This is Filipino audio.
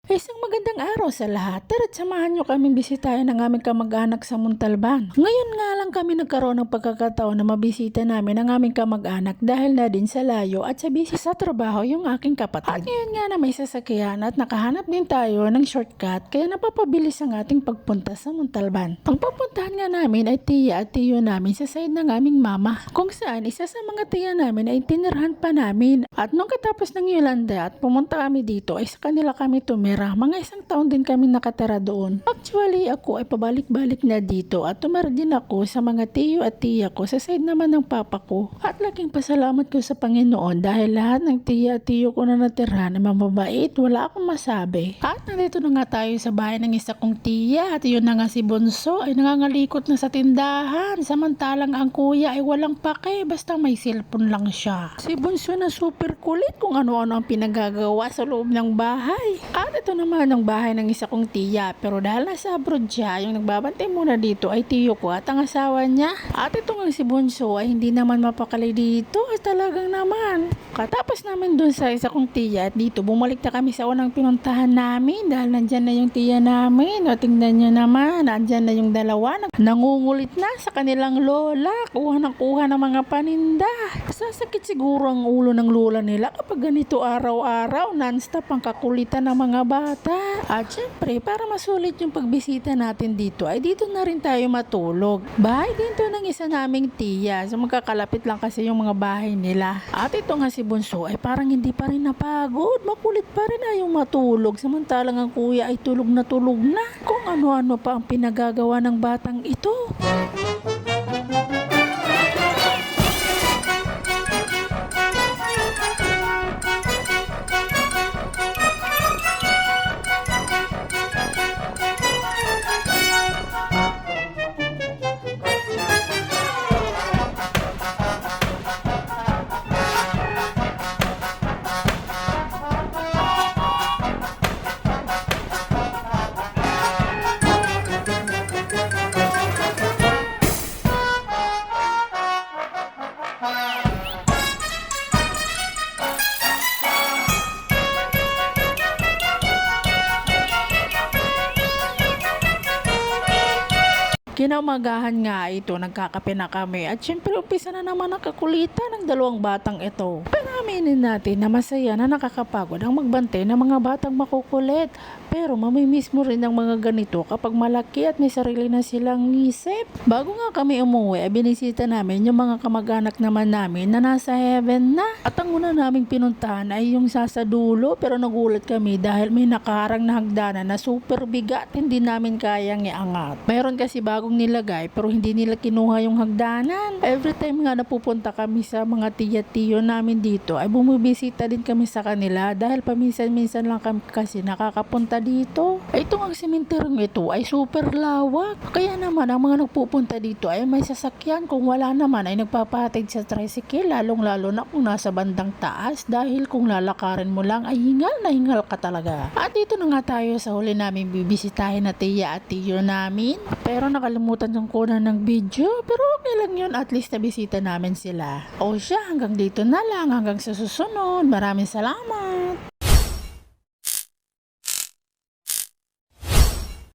Isang magandang araw sa lahat. Tara't samahan nyo kaming bisitahin ng aming kamag-anak sa Montalban. Ngayon nga lang kami nagkaroon ng pagkakataon na mabisita namin ang aming kamag-anak dahil na din sa layo at sa busy sa trabaho yung aking kapatid. At ngayon nga na may sasakyan at nakahanap din tayo ng shortcut kaya napapabilis ang ating pagpunta sa Montalban. Ang papuntahan nga namin ay tiya at tiyo namin sa side ng aming mama. Kung saan isa sa mga tiya namin ay tinirhan pa namin. At nung katapos ng Yolanda at pumunta kami dito ay sa kanila kami tumira. Mga isang taon din kami nakatira doon. Actually, ako ay pabalik-balik na dito at tumira din ako sa mga tiyo at tiya ko sa side naman ng papa ko. At laking pasalamat ko sa Panginoon dahil lahat ng tiya at tiyo ko na natirhan ay mababait, wala akong masabi. At nandito na nga tayo sa bahay ng isa kong tiya at yun na nga si Bunso ay nangangalikot na sa tindahan. Samantalang ang kuya ay walang pake, basta may cellphone lang siya. Si Bunso na super kulit kung ano-ano ang pinagagawa sa loob ng bahay. At ito naman ang bahay ng isa kong tiya, pero dahil nasa abroad siya, yung nagbabantay muna dito ay tiyo ko at ang asawa niya. At ito nga si Bunso ay hindi naman mapakali dito, at talagang naman. Katapos namin dun sa isa kong tiya at dito, bumalik na kami sa unang pinuntahan namin dahil nandyan na yung tiya namin. O tingnan nyo naman, nandyan na yung dalawa, nangungulit na sa kanilang lola, kuha ng mga paninda. Sasakit siguro ang ulo ng lola nila kapag ganito araw-araw, non-stop ang kakulitan ng mga bata. At syempre, para masulit yung pagbisita natin dito, ay dito na rin tayo matulog. Bahay dito ng isa naming tiya, so magkakalapit lang kasi yung mga bahay nila. At ito nga si Bunso ay parang hindi pa rin napagod, makulit pa rin na yung matulog, samantalang ang kuya ay tulog na kung ano-ano pa ang pinagagawa ng batang ito. Kinaumagahan nga ito, nagkakape na kami at syempre umpisa na naman ang kakulitan ng dalawang batang ito. Pero aminin natin na masaya na nakakapagod ang magbantay ng mga batang makukulit. Pero mamimiss mo rin ang mga ganito kapag malaki at may sarili na silang isip. Bago nga kami umuwi, binisita namin yung mga kamag-anak naman namin na nasa heaven na. At ang una naming pinuntahan ay yung sa dulo, pero nagulat kami dahil may nakaharang na hagdanan na super bigat, hindi namin kayang iangat. Mayroon kasi bagong nilagay pero hindi nila kinuha yung hagdanan. Every time nga napupunta kami sa mga tiya-tiyo namin dito ay bumibisita din kami sa kanila dahil paminsan-minsan lang kami kasi nakakapunta dito. Itong ang sementeryong ito ay super lawak. Kaya naman ang mga nagpupunta dito ay may sasakyan, kung wala naman ay nagpapahatid sa tricycle, lalong-lalo na kung nasa bandang taas dahil kung lalakarin mo lang ay hingal na hingal ka talaga. At dito na nga tayo sa huli namin bibisitahin na tiya at tiyo namin. Pero nakalimutan yung kunan ng video, pero okay lang yun, at least nabisita namin sila. O siya, hanggang dito na lang, hanggang sa susunod. Maraming salamat!